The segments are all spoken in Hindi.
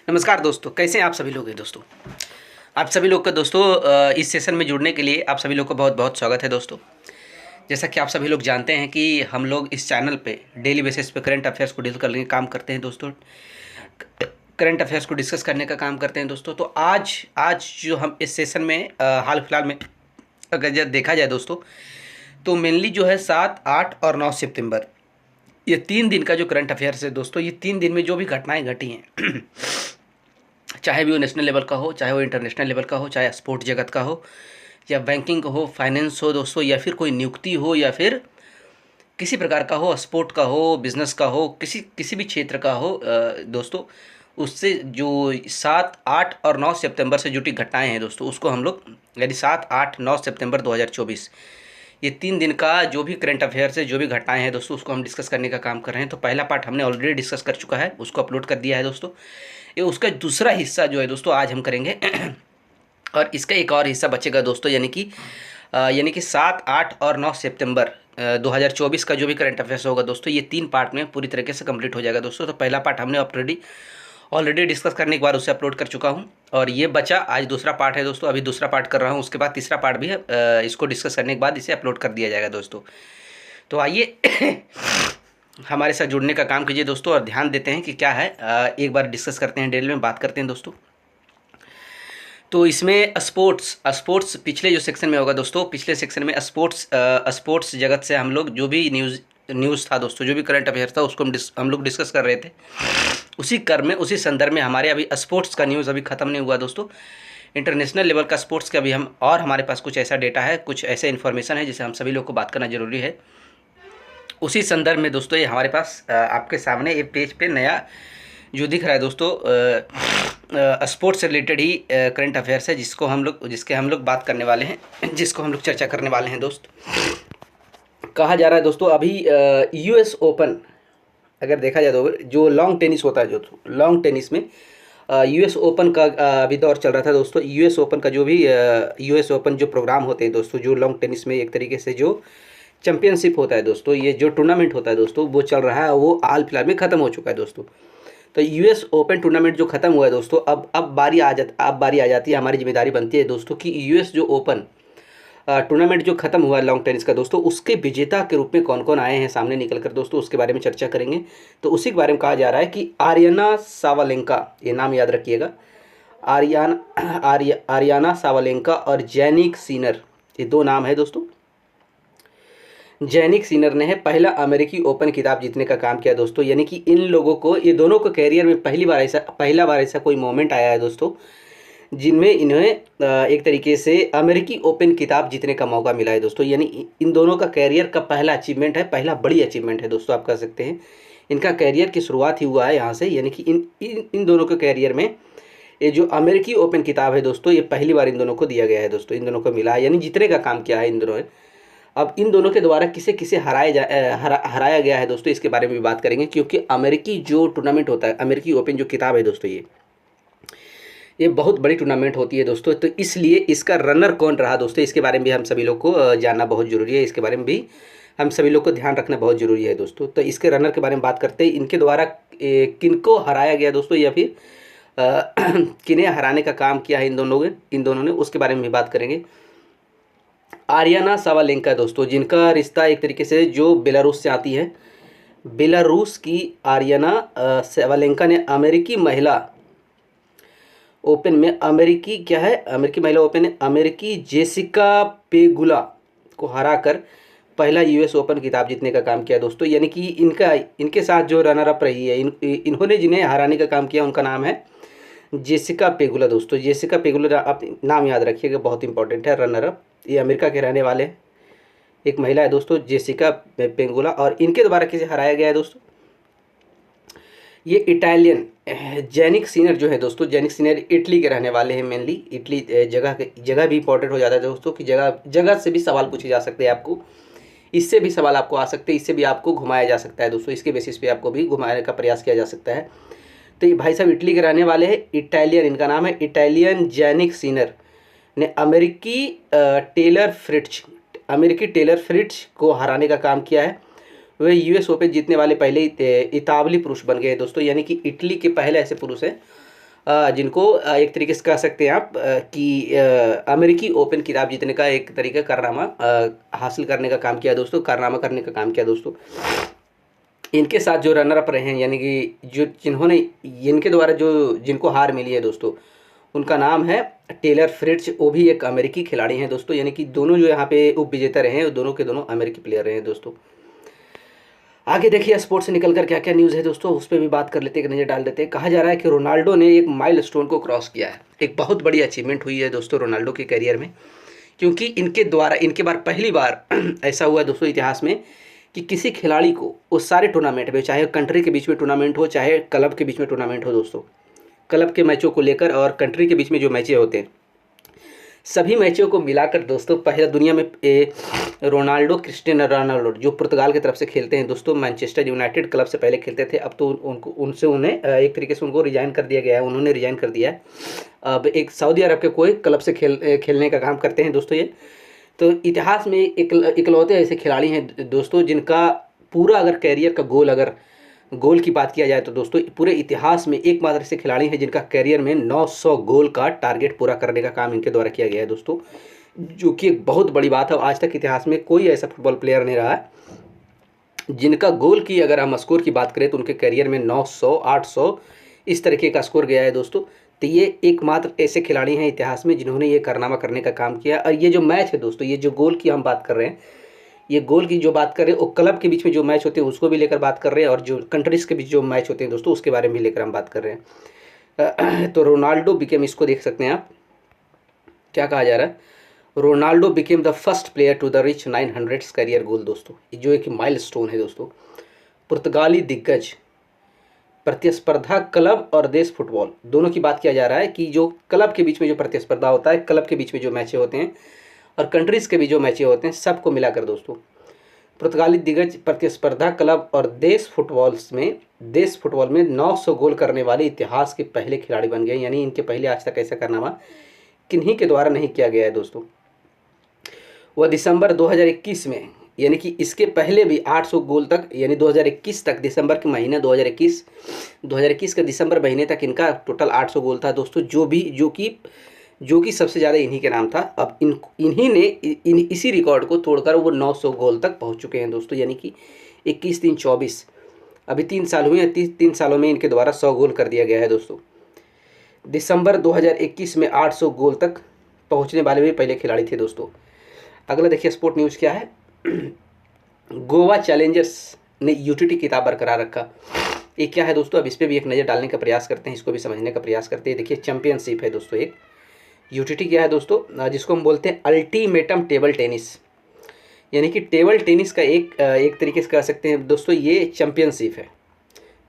नमस्कार दोस्तों, कैसे हैं आप सभी लोग हैं दोस्तों। आप सभी लोग का दोस्तों इस सेशन में जुड़ने के लिए आप सभी लोग का बहुत बहुत स्वागत है दोस्तों। जैसा कि आप सभी लोग जानते हैं कि हम लोग इस चैनल पे डेली बेसिस पे करंट अफेयर्स को डील करने का काम करते हैं दोस्तों। करंट अफेयर्स को डिस्कस करने का काम करते हैं दोस्तों। तो आज आज जो हम इस सेशन में हाल फिलहाल में अगर जब देखा जाए दोस्तों, तो मेनली जो है 7, 8 और 9 सितंबर, ये 3 दिन का जो करंट अफेयर्स है दोस्तों, ये 3 दिन में जो भी घटनाएं घटी हैं चाहे भी वो नेशनल लेवल का हो, चाहे वो इंटरनेशनल लेवल का हो, चाहे स्पोर्ट जगत का हो, या बैंकिंग हो, फाइनेंस हो दोस्तों, या फिर कोई नियुक्ति हो, या फिर किसी प्रकार का हो, स्पोर्ट का हो, बिजनेस का हो, किसी किसी भी क्षेत्र का हो दोस्तों, उससे जो 7, 8 और 9 सितंबर से जुटी घटनाएं हैं दोस्तों, उसको हम लोग यानी 7, 8, 9 सितंबर 2024, ये 3 दिन का जो भी करंट अफेयर से जो भी घटनाएं हैं दोस्तों, उसको हम डिस्कस करने का काम कर रहे हैं। तो पहला पार्ट हमने ऑलरेडी डिस्कस कर चुका है, उसको अपलोड कर दिया है दोस्तों। ये उसका दूसरा हिस्सा जो है दोस्तों आज हम करेंगे और इसका एक और हिस्सा बचेगा दोस्तों, यानी कि 7, 8 और 9 सितंबर 2024 का जो भी करंट अफेयर्स होगा दोस्तों, ये 3 पार्ट में पूरी तरीके से कंप्लीट हो जाएगा दोस्तों। तो पहला पार्ट हमने ऑलरेडी डिस्कस करने के बाद उसे अपलोड कर चुका हूँ, और ये बचा आज दूसरा पार्ट है दोस्तों। अभी दूसरा पार्ट कर रहा हूँ, उसके बाद तीसरा पार्ट भी है, इसको डिस्कस करने के बाद इसे अपलोड कर दिया जाएगा दोस्तों। तो आइए हमारे साथ जुड़ने का काम कीजिए दोस्तों, और ध्यान देते हैं कि क्या है, एक बार डिस्कस करते हैं, डिटेल में बात करते हैं दोस्तों। तो इसमें स्पोर्ट्स पिछले जो सेक्शन में होगा दोस्तों, पिछले सेक्शन में स्पोर्ट्स जगत से हम लोग जो भी न्यूज़ था दोस्तों, जो भी करंट अफेयर था, उसको हम लोग डिस्कस कर रहे थे। उसी क्रम में, उसी संदर्भ में हमारे अभी स्पोर्ट्स का न्यूज़ अभी ख़त्म नहीं हुआ दोस्तों। इंटरनेशनल लेवल का स्पोर्ट्स का भी हम, और हमारे पास कुछ ऐसा डेटा है, कुछ ऐसे इन्फॉर्मेशन है जिसे हम सभी लोग को बात करना जरूरी है। उसी संदर्भ में दोस्तों ये हमारे पास आपके सामने ये पेज पे नया जो दिख रहा है दोस्तों, स्पोर्ट्स से रिलेटेड ही करंट अफेयर्स है, जिसके हम लोग बात करने वाले हैं, जिसको हम लोग चर्चा करने वाले हैं दोस्त। कहा जा रहा है दोस्तों अभी यूएस ओपन, अगर देखा जाए तो जो लॉन्ग टेनिस होता है, जो लॉन्ग टेनिस में यूएस ओपन का अभी दौर चल रहा था दोस्तों। यूएस ओपन का जो भी यूएस ओपन जो प्रोग्राम होते हैं दोस्तों, जो लॉन्ग टेनिस में एक तरीके से जो चैंपियनशिप होता है दोस्तों, ये जो टूर्नामेंट होता है दोस्तों, वो चल रहा है, वो हाल फिलहाल में ख़त्म हो चुका है दोस्तों। तो यूएस ओपन टूर्नामेंट जो ख़त्म हुआ है दोस्तों, अब बारी आ जाती है, हमारी जिम्मेदारी बनती है दोस्तों कि यूएस जो ओपन टूर्नामेंट जो खत्म हुआ है लॉन्ग टेनिस का दोस्तों, उसके विजेता के रूप में कौन कौन आए हैं सामने निकल कर दोस्तों, उसके बारे में चर्चा करेंगे। तो उसी के बारे में कहा जा रहा है कि आर्याना सावालेंका, ये नाम याद रखिएगा, आर्याना सावालेंका और जैनिक सिनर, ये 2 नाम है दोस्तों। जैनिक सिनर ने है पहला अमेरिकी ओपन खिताब जीतने का काम किया दोस्तों, यानी कि इन लोगों को, ये दोनों को कैरियर में पहला बार ऐसा कोई मोमेंट आया है दोस्तों, जिनमें इन्हें एक तरीके से अमेरिकी ओपन खिताब जीतने का मौका मिला है दोस्तों। यानी इन दोनों का कैरियर का पहला अचीवमेंट है, पहला बड़ी अचीवमेंट है दोस्तों, आप कह सकते हैं। इनका कैरियर की शुरुआत ही हुआ है यहाँ से, यानी कि इन दोनों के कैरियर में ये जो अमेरिकी ओपन खिताब है दोस्तों, ये पहली बार इन दोनों को दिया गया है दोस्तों, इन दोनों को मिला है, यानी जीतने का काम किया है इन दोनों ने। अब इन दोनों के द्वारा किसे किसे हराया गया है दोस्तों, इसके बारे में भी बात करेंगे, क्योंकि अमेरिकी जो टूर्नामेंट होता है, अमेरिकी ओपन जो किताब है दोस्तों, ये बहुत बड़ी टूर्नामेंट होती है दोस्तों। तो इसलिए इसका रनर कौन रहा दोस्तों, इसके बारे में भी हम सभी लोग को जानना बहुत ज़रूरी है, इसके बारे में भी हम सभी लोग को ध्यान रखना बहुत ज़रूरी है दोस्तों। तो इसके रनर के बारे में बात करते हैं, इनके द्वारा किनको हराया गया दोस्तों, या फिर किन्हें हराने का काम किया है इन दोनों ने, उसके बारे में भी बात करेंगे। आर्याना सावालेंका दोस्तों, जिनका रिश्ता एक तरीके से जो बेलारूस से आती है, बेलारूस की आर्याना सावालेंका ने अमेरिकी महिला ओपन में अमेरिकी महिला ओपन में अमेरिकी जेसिका पेगुला को हराकर पहला यूएस ओपन खिताब जीतने का काम किया दोस्तों। यानी कि इनके साथ जो रनर अप रही है, इन्होंने जिन्हें हराने का काम किया, उनका नाम है जेसिका पेगुला दोस्तों। जेसिका पेगुला, आप नाम याद रखिएगा, बहुत इंपॉर्टेंट है। रनर अप ये अमेरिका के रहने वाले हैं, एक महिला है दोस्तों, जेसिका पेगुला, और इनके द्वारा किसे हराया गया है दोस्तों, ये इटालियन जैनिक सिनर जो है दोस्तों, जैनिक सिनर इटली के रहने वाले हैं। मेनली इटली जगह भी इंपॉर्टेंट हो जाता है दोस्तों, कि जगह से भी सवाल पूछे जा सकते हैं आपको, इससे भी सवाल आपको आ सकते हैं, इससे भी आपको घुमाया जा सकता है दोस्तों, इसके बेसिस पे आपको भी घुमाने का प्रयास किया जा सकता है। तो ये भाई साहब इटली के रहने वाले हैं, इटालियन, इनका नाम है इटालियन जैनिक सिनर ने अमेरिकी टेलर फ्रिट्ज को हराने का काम किया है। वे यूएस ओपन जीतने वाले पहले इतावली पुरुष बन गए दोस्तों, यानी कि इटली के पहले ऐसे पुरुष हैं जिनको एक तरीके से कह सकते हैं आप कि अमेरिकी ओपन खिताब जीतने का एक तरीका कारनामा हासिल करने का काम किया दोस्तों, कारनामा करने का काम किया दोस्तों। इनके साथ जो रनर अप रहे हैं, यानी कि जो जिन्होंने इनके द्वारा जो जिनको हार मिली है दोस्तों, उनका नाम है टेलर फ्रिट्ज। वो भी एक अमेरिकी खिलाड़ी हैं दोस्तों, यानी कि दोनों जो यहाँ पे उप विजेता रहे हैं वो दोनों के दोनों अमेरिकी प्लेयर रहे हैं दोस्तों। आगे देखिए स्पोर्ट्स से निकल कर क्या क्या न्यूज़ है दोस्तों, उस पर भी बात कर लेते हैं, एक नज़र डाल देते हैं। कहा जा रहा है कि रोनाल्डो ने एक माइलस्टोन को क्रॉस किया है। एक बहुत बड़ी अचीवमेंट हुई है दोस्तों रोनाल्डो के करियर में, क्योंकि इनके द्वारा इनके बार पहली बार ऐसा हुआ दोस्तों इतिहास में कि किसी खिलाड़ी को उस सारे टूर्नामेंट में, चाहे कंट्री के बीच में टूर्नामेंट हो चाहे क्लब के बीच में टूर्नामेंट हो दोस्तों, क्लब के मैचों को लेकर और कंट्री के बीच में जो मैचें होते हैं, सभी मैचों को मिलाकर दोस्तों पहले दुनिया में रोनाल्डो, क्रिस्टियानो रोनाल्डो जो पुर्तगाल की तरफ से खेलते हैं दोस्तों, मैनचेस्टर यूनाइटेड क्लब से पहले खेलते थे, अब तो उन्हें एक तरीके से उनको रिजाइन कर दिया गया है, उन्होंने रिजाइन कर दिया है। अब एक सऊदी अरब के कोई क्लब से खेलने का काम करते हैं दोस्तों ये। तो इतिहास में इकलौते ऐसे खिलाड़ी हैं दोस्तों जिनका पूरा अगर कैरियर का गोल की बात किया जाए तो दोस्तों पूरे इतिहास में एकमात्र ऐसे खिलाड़ी हैं जिनका कैरियर में 900 गोल का टारगेट पूरा करने का काम इनके द्वारा किया गया है दोस्तों, जो कि एक बहुत बड़ी बात है। आज तक इतिहास में कोई ऐसा फुटबॉल प्लेयर नहीं रहा है जिनका गोल की अगर हम स्कोर की बात करें तो उनके करियर में 900, 800 इस तरीके का स्कोर गया है दोस्तों। तो ये एकमात्र ऐसे खिलाड़ी हैं इतिहास में जिन्होंने ये कारनामा करने का काम किया। और ये जो मैच है दोस्तों, ये जो गोल की हम बात कर रहे हैं, ये गोल की जो बात कर रहे हैं वो क्लब के बीच में जो मैच होते हैं उसको भी लेकर बात कर रहे हैं, और जो कंट्रीज़ के बीच जो मैच होते हैं दोस्तों उसके बारे में भी लेकर हम बात कर रहे हैं। तो रोनाल्डो बिकेम, इसको देख सकते हैं आप, क्या कहा जा रहा है, Ronaldo became the first player to the reach 900 career goal दोस्तों, जो एक माइलस्टोन है दोस्तों। पुर्तगाली दिग्गज प्रतिस्पर्धा क्लब और देश फुटबॉल दोनों की बात किया जा रहा है कि जो क्लब के बीच में जो प्रतिस्पर्धा होता है, क्लब के बीच में जो मैचें होते हैं और कंट्रीज़ के भी जो मैचें होते हैं, सबको मिलाकर दोस्तों पुर्तगाली दिग्गज प्रतिस्पर्धा क्लब और देश फुटबॉल में 900 गोल करने वाले इतिहास के पहले खिलाड़ी बन गए। यानी इनके पहले आज तक ऐसा कारनामा किन्हीं के द्वारा नहीं किया गया है दोस्तों। वह दिसंबर 2021 में, यानी कि इसके पहले भी 800 गोल तक, यानी 2021 तक, दिसंबर के महीने 2021 के दिसंबर महीने तक इनका टोटल 800 गोल था दोस्तों, जो कि सबसे ज़्यादा इन्हीं के नाम था। अब इन्हीं ने इसी रिकॉर्ड को तोड़कर वो 900 गोल तक पहुंच चुके हैं दोस्तों, यानी कि 21-3-24 अभी 3 साल हुए हैं, 3 सालों में इनके द्वारा 100 गोल कर दिया गया है दोस्तों। दिसंबर 2021 में 800 गोल तक पहुंचने वाले भी पहले खिलाड़ी थे दोस्तों। अगला देखिए स्पोर्ट न्यूज़ क्या है। गोवा चैलेंजर्स ने यूटीटी खिताब बरकरार रखा। ये क्या है दोस्तों, अब इस पर भी एक नज़र डालने का प्रयास करते हैं, इसको भी समझने का प्रयास करते हैं। देखिए चैंपियनशिप है दोस्तों एक। यूटीटी क्या है दोस्तों, जिसको हम बोलते हैं अल्टीमेटम टेबल टेनिस, यानी कि टेबल टेनिस का एक तरीके से कह सकते हैं दोस्तों ये चैंपियनशिप है।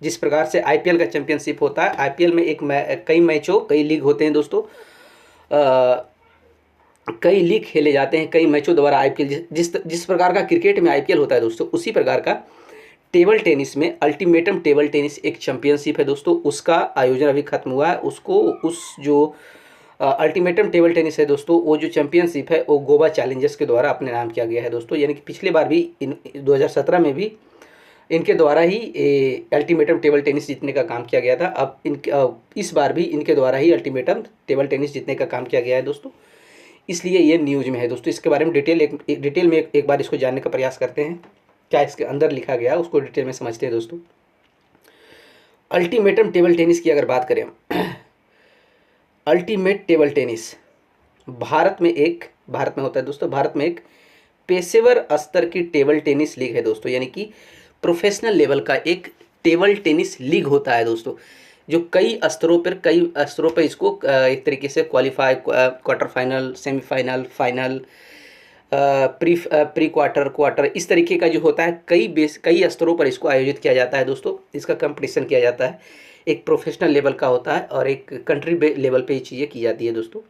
जिस प्रकार से आईपीएल का चैंपियनशिप होता है, आईपीएल में कई लीग होते हैं दोस्तों, कई लीग खेले जाते हैं कई मैचों द्वारा आईपीएल, जिस प्रकार का क्रिकेट में आईपीएल होता है दोस्तों, उसी प्रकार का टेबल टेनिस में अल्टीमेटम टेबल टेनिस एक चैंपियनशिप है दोस्तों। उसका आयोजन अभी खत्म हुआ है। अल्टीमेटम टेबल टेनिस है दोस्तों, वो जो चैंपियनशिप है वो गोवा चैलेंजर्स के द्वारा अपने नाम किया गया है दोस्तों। यानी कि पिछले बार भी 2017 में भी इनके द्वारा ही अल्टीमेटम टेबल टेनिस जीतने का काम किया गया था। अब इस बार भी इनके द्वारा ही अल्टीमेटम टेबल टेनिस जीतने का काम किया गया है दोस्तों, इसलिए ये न्यूज़ में है दोस्तों। इसके बारे में डिटेल में एक बार इसको जानने का प्रयास करते हैं, क्या इसके अंदर लिखा गया उसको डिटेल में समझते हैं दोस्तों। अल्टीमेटम टेबल टेनिस की अगर बात करें, अल्टीमेट टेबल टेनिस भारत में होता है दोस्तों। भारत में एक पेशेवर स्तर की टेबल टेनिस लीग है दोस्तों, यानी कि प्रोफेशनल लेवल का एक टेबल टेनिस लीग होता है दोस्तों, जो कई स्तरों पर इसको एक तरीके से qualify, quarter final, semifinal, final, pre quarter इस तरीके का जो होता है, कई स्तरों पर इसको आयोजित किया जाता है दोस्तों। इसका कंपटीशन किया जाता है, एक प्रोफेशनल लेवल का होता है और एक कंट्री लेवल पे ये चीज़ें की जाती है दोस्तों।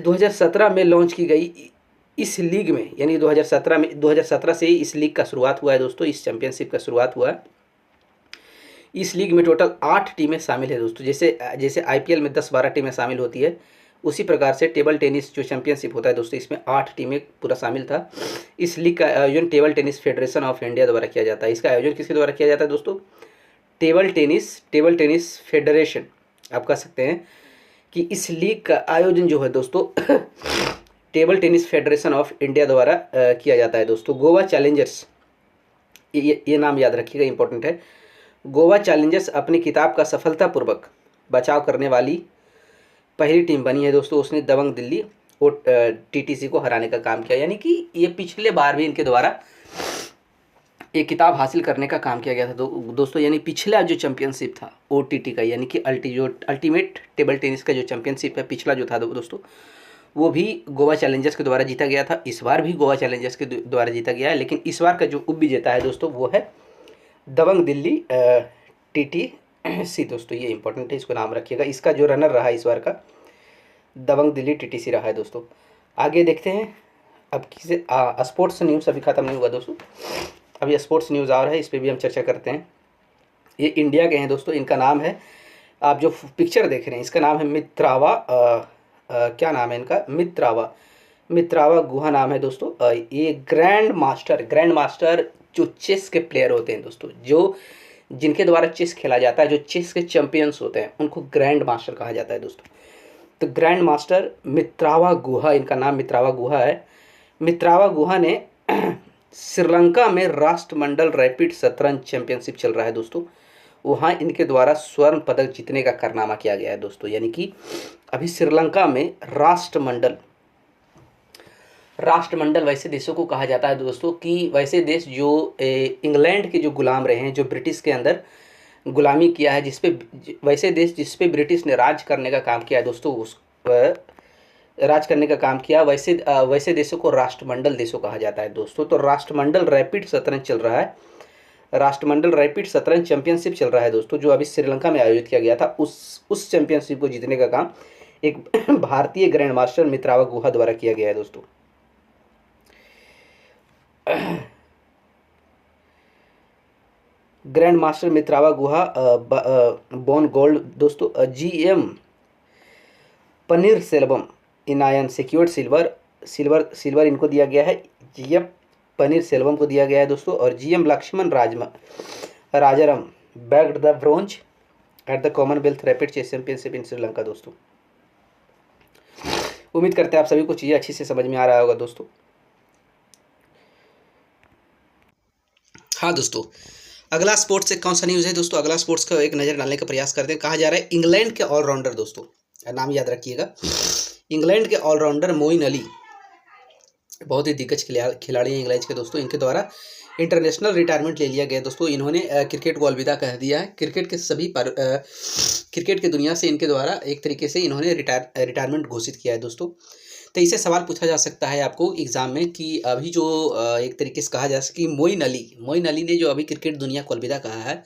2017 में लॉन्च की गई इस लीग में, यानी 2017 से ही इस लीग का शुरुआत हुआ है दोस्तों, इस चैंपियनशिप का शुरुआत हुआ है। इस लीग में टोटल 8 टीमें शामिल है दोस्तों। जैसे आईपीएल में 10-12 टीमें शामिल होती है, उसी प्रकार से टेबल टेनिस जो चैंपियनशिप होता है दोस्तों, इसमें 8 टीमें पूरा शामिल था। इस लीग का आयोजन table tennis federation of India द्वारा किया जाता है। इसका आयोजन किसके द्वारा किया जाता है दोस्तों, टेबल टेनिस फेडरेशन आप कह सकते हैं कि इस लीग का आयोजन जो है दोस्तों table tennis federation of India द्वारा किया जाता है दोस्तों। गोवा चैलेंजर्स, ये नाम याद रखिएगा, इंपॉर्टेंट है। गोवा चैलेंजर्स अपनी किताब का सफलतापूर्वक बचाव करने वाली पहली टीम बनी है दोस्तों। उसने दबंग दिल्ली और टीटीसी को हराने का काम किया, यानी कि ये पिछले बार भी इनके द्वारा एक किताब हासिल करने का काम किया गया था दोस्तों। यानी पिछला जो चैंपियनशिप था ओटीटी का, यानी कि अल्टीमेट टेबल टेनिस का जो चैंपियनशिप है पिछला जो था दोस्तों, वो भी गोवा चैलेंजर्स के द्वारा जीता गया था। इस बार भी गोवा चैलेंजर्स के द्वारा जीता गया है, लेकिन इस बार का जो उपविजेता है दोस्तों वो है दबंग दिल्ली टीटीसी दोस्तों। ये इंपॉर्टेंट है, इसको नाम रखिएगा। इसका जो रनर रहा इस बार का दबंग दिल्ली टीटीसी रहा है दोस्तों। आगे देखते हैं अब किसे स्पोर्ट्स न्यूज़ अभी ख़त्म नहीं हुआ दोस्तों, अभी स्पोर्ट्स न्यूज़ आ रहा है, इस पर भी हम चर्चा करते हैं। ये इंडिया के हैं दोस्तों, इनका नाम है, आप जो पिक्चर देख रहे हैं इसका नाम है मित्रावा, क्या नाम है इनका, मित्रावा गुहा नाम है दोस्तों। ये ग्रैंड मास्टर जो चेस के प्लेयर होते हैं दोस्तों, जो जिनके द्वारा चेस खेला जाता है, जो चेस के चैंपियंस होते हैं, उनको ग्रैंड मास्टर कहा जाता है दोस्तों। तो ग्रैंड मास्टर मित्रावा गुहा, इनका नाम मित्रावा गुहा है। मित्रावा गुहा ने श्रीलंका में राष्ट्रमंडल रैपिड शतरंज चैंपियनशिप चल रहा है दोस्तों, वहाँ इनके द्वारा स्वर्ण पदक जीतने का कारनामा किया गया है दोस्तों। यानी कि अभी श्रीलंका में राष्ट्रमंडल वैसे देशों को कहा जाता है दोस्तों कि वैसे देश जो इंग्लैंड के जो गुलाम रहे हैं, जो ब्रिटिश के अंदर गुलामी किया है, वैसे देश जिस पे ब्रिटिश ने राज करने का काम किया है दोस्तों, राज करने का काम किया, वैसे देशों को राष्ट्रमंडल देशों कहा जाता है दोस्तों। तो राष्ट्रमंडल रैपिड शतरंज चल रहा है, राष्ट्रमंडल रैपिड शतरंज चैंपियनशिप चल रहा है दोस्तों, जो अभी श्रीलंका में आयोजित किया गया था। उस चैंपियनशिप को जीतने का काम एक भारतीय ग्रैंड मास्टर मित्रावा गुहा द्वारा किया गया है दोस्तों। Grand master Mitrabha Guha won gold दोस्तों। GM Panneer Selvam Iniyan secured silver इनको दिया गया है, जीएम पनीर सेल्वम को दिया गया है दोस्तों। और GM Lakshman Rajaram bagged the bronze at the Commonwealth rapid chess championship in Sri Lanka दोस्तों। उम्मीद करते हैं आप सभी को चीज़ें अच्छी से समझ में आ रहा होगा दोस्तों। हाँ दोस्तों, अगला स्पोर्ट्स से कौन सा न्यूज़ है दोस्तों, अगला स्पोर्ट्स का एक नज़र डालने का प्रयास करते हैं। कहा जा रहा है इंग्लैंड के ऑलराउंडर दोस्तों, नाम याद रखिएगा, इंग्लैंड के ऑलराउंडर मोइन अली, बहुत ही दिग्गज खिलाड़ी हैं इंग्लैंड के दोस्तों, इनके द्वारा इंटरनेशनल रिटायरमेंट ले लिया गया दोस्तों। इन्होंने क्रिकेट को अलविदा कह दिया है। क्रिकेट की दुनिया से इनके द्वारा एक तरीके से इन्होंने रिटायरमेंट घोषित किया है दोस्तों। तो इससे सवाल पूछा जा सकता है आपको एग्ज़ाम में कि अभी जो एक तरीके से कहा जा सके कि मोइन अली ने जो अभी क्रिकेट दुनिया को अलविदा कहा है,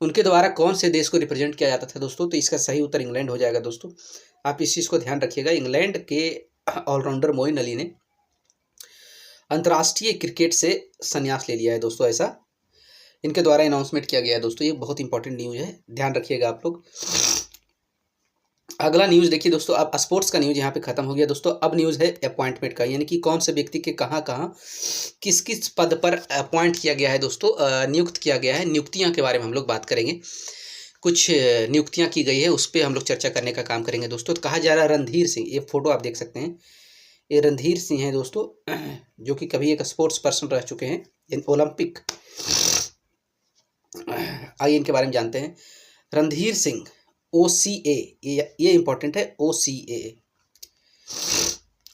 उनके द्वारा कौन से देश को रिप्रेजेंट किया जाता था दोस्तों। तो इसका सही उत्तर इंग्लैंड हो जाएगा दोस्तों, आप इस चीज़ को ध्यान रखिएगा। इंग्लैंड के ऑलराउंडर मोइन अली ने अंतर्राष्ट्रीय क्रिकेट से संन्यास ले लिया है दोस्तों, ऐसा इनके द्वारा अनाउंसमेंट किया गया है दोस्तों। ये बहुत इंपॉर्टेंट न्यूज़ है, ध्यान रखिएगा आप लोग। अगला न्यूज़ देखिए दोस्तों, अब स्पोर्ट्स का न्यूज़ यहाँ पे खत्म हो गया दोस्तों। अब न्यूज़ है अपॉइंटमेंट का, यानी कि कौन से व्यक्ति के कहाँ किस किस पद पर अपॉइंट किया गया है दोस्तों, नियुक्त किया गया है। नियुक्तियाँ के बारे में हम लोग बात करेंगे, कुछ नियुक्तियाँ की गई है उस पर हम लोग चर्चा करने का काम करेंगे दोस्तों। तो कहा जा रहा है रणधीर सिंह, ये फोटो आप देख सकते हैं, ये रणधीर सिंह हैं दोस्तों, जो कि कभी एक स्पोर्ट्स पर्सन रह चुके हैं इन ओलंपिक। आइए इनके बारे में जानते हैं। रणधीर सिंह OCA, ये इंपॉर्टेंट है, OCA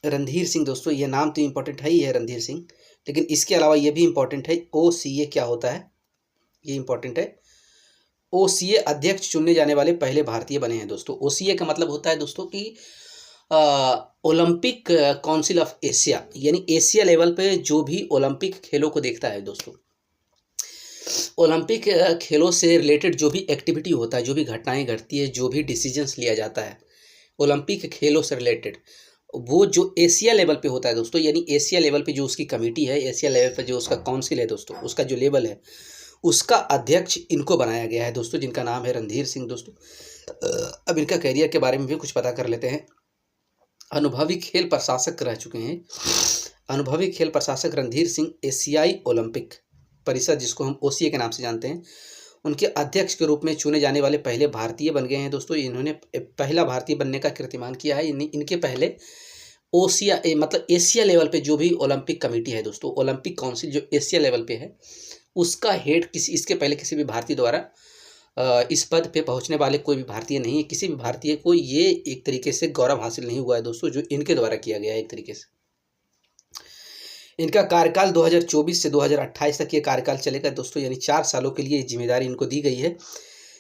रणधीर सिंह दोस्तों, ये नाम तो इंपॉर्टेंट है ही है रणधीर सिंह, लेकिन इसके अलावा ये भी इंपॉर्टेंट है OCA क्या होता है, ये इंपॉर्टेंट है। OCA अध्यक्ष चुनने जाने वाले पहले भारतीय बने हैं दोस्तों। OCA का मतलब होता है दोस्तों कि ओलंपिक काउंसिल ऑफ एशिया, यानी एशिया लेवल पे जो भी ओलंपिक खेलों को देखता है दोस्तों, ओलंपिक खेलों से रिलेटेड जो भी एक्टिविटी होता है, जो भी घटनाएं घटती है, जो भी डिसीजंस लिया जाता है ओलंपिक खेलों से रिलेटेड, वो जो एशिया लेवल पे होता है दोस्तों, यानी एशिया लेवल पे जो उसकी कमेटी है, एशिया लेवल पे जो उसका काउंसिल है दोस्तों, उसका जो लेवल है, उसका अध्यक्ष इनको बनाया गया है दोस्तों, जिनका नाम है रणधीर सिंह दोस्तों। अब इनका कैरियर के बारे में भी कुछ पता कर लेते हैं। अनुभवी खेल प्रशासक रह चुके हैं, अनुभवी खेल प्रशासक रणधीर सिंह एशियाई ओलंपिक परिषद, जिसको हम OCA के नाम से जानते हैं, उनके अध्यक्ष के रूप में चुने जाने वाले पहले भारतीय बन गए हैं दोस्तों। इन्होंने पहला भारतीय बनने का कीर्तिमान किया है। इनके पहले मतलब एशिया लेवल पे जो भी ओलंपिक कमेटी है दोस्तों, ओलंपिक काउंसिल जो एशिया लेवल पे है, उसका हेड इसके पहले किसी भी भारतीय द्वारा इस पद पे पहुंचने वाले कोई भी भारतीय नहीं है। किसी भी भारतीय को ये एक तरीके से गौरव हासिल नहीं हुआ है दोस्तों, जो इनके द्वारा किया गया है एक तरीके से। इनका कार्यकाल 2024 से 2028 तक ये कार्यकाल चलेगा दोस्तों, यानी 4 सालों के लिए जिम्मेदारी इनको दी गई है।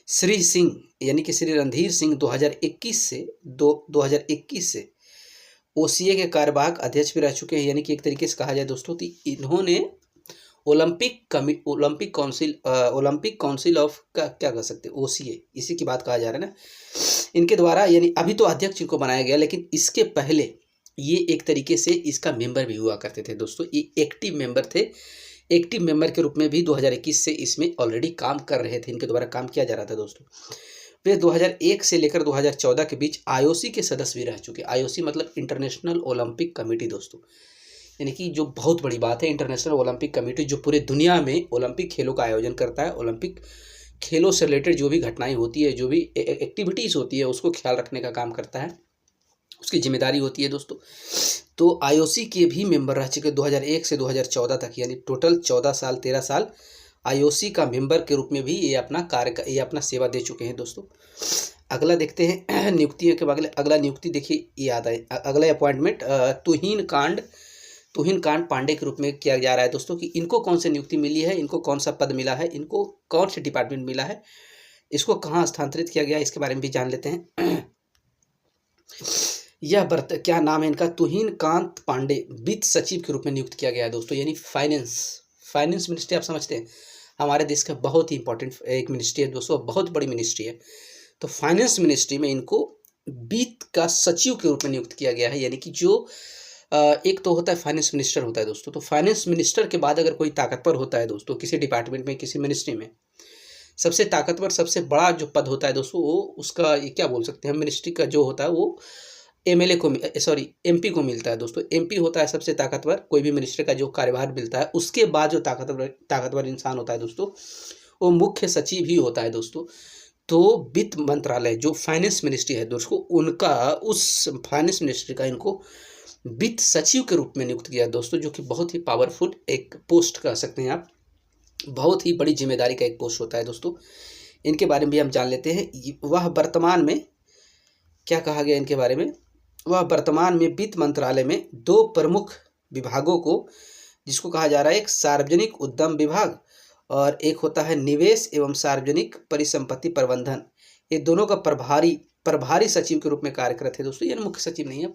श्री सिंह यानी कि श्री रणधीर सिंह 2021 से ओसीए के कार्यवाहक अध्यक्ष भी रह चुके हैं। यानी कि एक तरीके से कहा जाए दोस्तों, तो इन्होंने ओलंपिक काउंसिल ऑफ का क्या कह सकते हैं, ओसीए, इसी की बात कहा जा रहा है ना, इनके द्वारा, यानी अभी तो अध्यक्ष इनको बनाया गया, लेकिन इसके पहले ये एक तरीके से इसका मेंबर भी हुआ करते थे दोस्तों। ये एक्टिव मेंबर थे। एक्टिव मेंबर के रूप में भी 2021 से इसमें ऑलरेडी काम कर रहे थे, इनके द्वारा काम किया जा रहा था दोस्तों। वे 2001 से लेकर 2014 के बीच आईओसी के सदस्य भी रह चुके। आईओसी मतलब इंटरनेशनल ओलंपिक कमेटी दोस्तों, यानी कि जो बहुत बड़ी बात है, इंटरनेशनल ओलंपिक कमेटी जो पूरे दुनिया में ओलंपिक खेलों का आयोजन करता है। ओलंपिक खेलों से रिलेटेड जो भी घटनाएं होती है, जो भी एक्टिविटीज़ होती है, उसको ख्याल रखने का काम करता है, उसकी जिम्मेदारी होती है दोस्तों। तो आईओसी के भी मेंबर रह चुके 2001 से 2014 तक, यानी टोटल 13 साल आईओसी का मेंबर के रूप में भी ये अपना सेवा दे चुके हैं दोस्तों। अगला देखते हैं नियुक्तियों के बारे में। अगला नियुक्ति देखिए, याद आए, अगला अपॉइंटमेंट तुहिन कांड पांडे के रूप में किया जा रहा है दोस्तों। कि इनको कौन सी नियुक्ति मिली है, इनको कौन सा पद मिला है, इनको कौन से डिपार्टमेंट मिला है, इसको कहाँ स्थानांतरित किया गया, इसके बारे में भी जान लेते हैं। यह क्या नाम है इनका, तुहिन कांत पांडे वित्त सचिव के रूप में नियुक्त किया गया है दोस्तों। यानी फाइनेंस मिनिस्ट्री आप समझते हैं, हमारे देश का बहुत ही इंपॉर्टेंट एक मिनिस्ट्री है दोस्तों, बहुत बड़ी मिनिस्ट्री है। तो फाइनेंस मिनिस्ट्री में इनको वित्त का सचिव के रूप में नियुक्त किया गया है। यानी कि जो एक तो होता है फाइनेंस मिनिस्टर होता है दोस्तों, तो फाइनेंस मिनिस्टर के बाद अगर कोई ताकतवर होता है दोस्तों किसी डिपार्टमेंट में, किसी मिनिस्ट्री में, सबसे ताकतवर, सबसे बड़ा जो पद होता है दोस्तों, वो उसका ये क्या बोल सकते हैं, मिनिस्ट्री का जो होता है वो एमपी को मिलता है दोस्तों। एमपी होता है सबसे ताकतवर, कोई भी मिनिस्टर का जो कार्यभार मिलता है। उसके बाद जो ताकतवर इंसान होता है दोस्तों, वो मुख्य सचिव ही होता है दोस्तों। तो वित्त मंत्रालय जो फाइनेंस मिनिस्ट्री है दोस्तों, उनका उस फाइनेंस मिनिस्ट्री का इनको वित्त सचिव के रूप में नियुक्त किया दोस्तों, जो कि बहुत ही पावरफुल एक पोस्ट कह सकते हैं आप, बहुत ही बड़ी जिम्मेदारी का एक पोस्ट होता है दोस्तों। इनके बारे में भी हम जान लेते हैं। वह वर्तमान में क्या कहा गया इनके बारे में, वह वर्तमान में वित्त मंत्रालय में 2 प्रमुख विभागों को, जिसको कहा जा रहा है एक सार्वजनिक उद्यम विभाग और एक होता है निवेश एवं सार्वजनिक परिसंपत्ति प्रबंधन, ये दोनों का प्रभारी सचिव के रूप में कार्य करते हैं दोस्तों। यानी मुख्य सचिव नहीं है,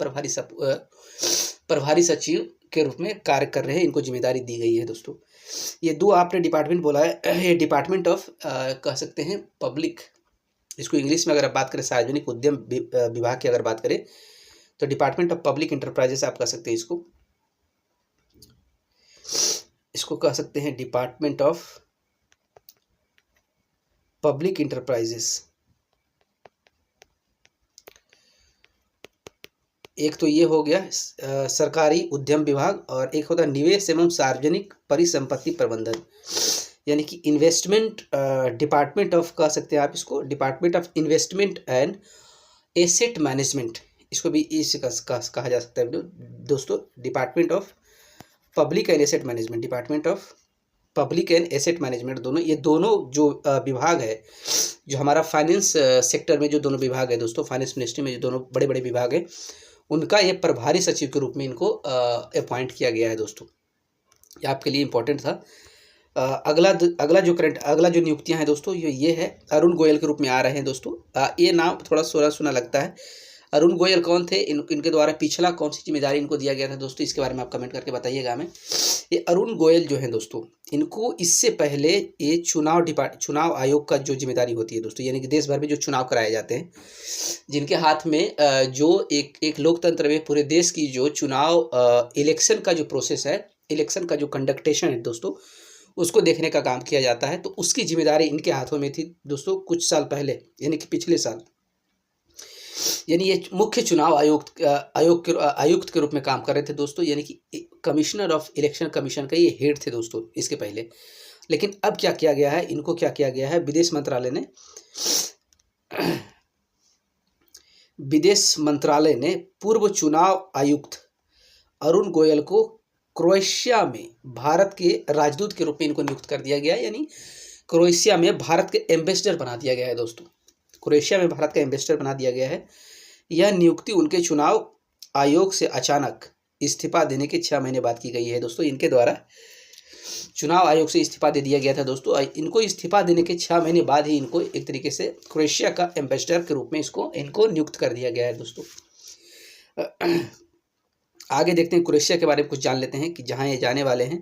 प्रभारी सचिव के रूप में कार्य कर रहे हैं, इनको जिम्मेदारी दी गई है दोस्तों। ये 2 आपने डिपार्टमेंट बोला है, ये डिपार्टमेंट ऑफ कह सकते हैं पब्लिक, इसको इंग्लिश में अगर आप बात करें सार्वजनिक उद्यम विभाग की अगर बात करें तो डिपार्टमेंट ऑफ पब्लिक इंटरप्राइजेस आप कह सकते हैं इसको कह सकते हैं डिपार्टमेंट ऑफ पब्लिक इंटरप्राइजेस। एक तो ये हो गया सरकारी उद्यम विभाग, और एक होता है निवेश एवं सार्वजनिक परिसंपत्ति प्रबंधन, यानी कि इन्वेस्टमेंट डिपार्टमेंट ऑफ कह सकते हैं आप इसको, department of investment and asset management, इसको भी इसे कहा जा सकता है दोस्तों। Department of public and asset management, department of public and asset management, ये दोनों जो विभाग है, जो हमारा फाइनेंस सेक्टर में जो दोनों विभाग है दोस्तों, फाइनेंस मिनिस्ट्री में जो दोनों बड़े बड़े विभाग हैं, उनका ये प्रभारी सचिव के रूप में इनको अपॉइंट किया गया है दोस्तों। ये आपके लिए इम्पोर्टेंट था। अगला जो नियुक्तियां हैं दोस्तों, ये है अरुण गोयल के रूप में आ रहे हैं दोस्तों। ये नाम थोड़ा सुना लगता है। अरुण गोयल कौन थे, इनके द्वारा पिछला कौन सी जिम्मेदारी इनको दिया गया था दोस्तों, इसके बारे में आप कमेंट करके बताइएगा हमें। ये अरुण गोयल जो हैं दोस्तों, इनको इससे पहले ये चुनाव आयोग का जो जिम्मेदारी होती है दोस्तों, यानी कि देश भर में जो चुनाव कराए जाते हैं, जिनके हाथ में जो एक लोकतंत्र में पूरे देश की जो चुनाव इलेक्शन का जो प्रोसेस है, इलेक्शन का जो कंडक्टेशन है दोस्तों, उसको देखने का काम किया जाता है। तो उसकी जिम्मेदारी इनके हाथों में थी दोस्तों कुछ साल पहले, यानी कि पिछले साल। यानी ये मुख्य चुनाव आयुक्त के रूप में काम कर रहे थे दोस्तों, यानी कि कमिश्नर ऑफ इलेक्शन कमीशन का ये हेड थे दोस्तों इसके पहले। लेकिन अब क्या किया गया है, इनको क्या किया गया है, विदेश मंत्रालय ने पूर्व चुनाव आयुक्त अरुण गोयल को क्रोएशिया में भारत के राजदूत के रूप में इनको नियुक्त कर दिया गया है, यानी क्रोएशिया में भारत के एम्बेसडर बना दिया गया है दोस्तों। क्रोएशिया में भारत का एम्बेसडर बना दिया गया है। यह नियुक्ति उनके चुनाव आयोग से अचानक इस्तीफा देने के 6 महीने बाद की गई है दोस्तों। इनके द्वारा चुनाव आयोग से इस्तीफा दे दिया गया था दोस्तों। इनको इस्तीफा देने के 6 महीने बाद ही इनको एक तरीके से क्रोएशिया का एम्बेसडर के रूप में इनको नियुक्त कर दिया गया है दोस्तों। आगे देखते हैं, क्रोएशिया के बारे में कुछ जान लेते हैं कि जहाँ ये जाने वाले हैं।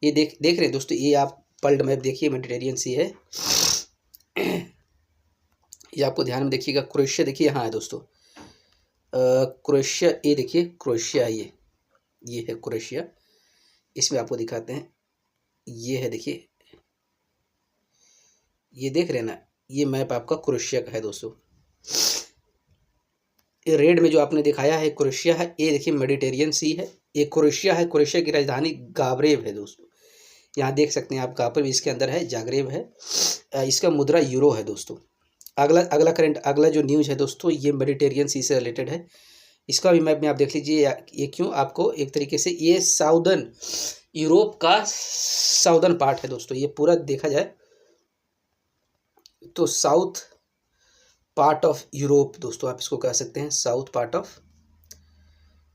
ये देख रहे हैं दोस्तों, ये आप वर्ल्ड मैप देखिए, मेडिटेरियन सी है। ये आपको ध्यान में देखिएगा। क्रोएशिया देखिए यहाँ है दोस्तों, क्रोएशिया, ये देखिए क्रोएशिया, ये है क्रोएशिया। इसमें आपको दिखाते हैं, ये है देखिए, ये देख रहे हैं ना, ये मैप आपका क्रोएशिया का है दोस्तों। ये रेड में जो आपने दिखाया है क्रोएशिया है, ये देखिए मेडिटेरियन सी है, ये क्रोएशिया है। क्रोएशिया की राजधानी जाग्रेब है दोस्तों। यहाँ देख सकते हैं आप, जाग्रेब इसके अंदर है, जाग्रेब है। इसका मुद्रा यूरो है दोस्तों। अगला जो न्यूज़ है दोस्तों, ये मेडिटेरियन सी से रिलेटेड है। इसका भी मैप में आप देख लीजिए। ये क्यों आपको एक तरीके से, ये साउदर्न यूरोप का साउदर्न पार्ट है दोस्तों। ये पूरा देखा जाए तो साउथ पार्ट ऑफ यूरोप दोस्तों, आप इसको कह सकते हैं साउथ पार्ट ऑफ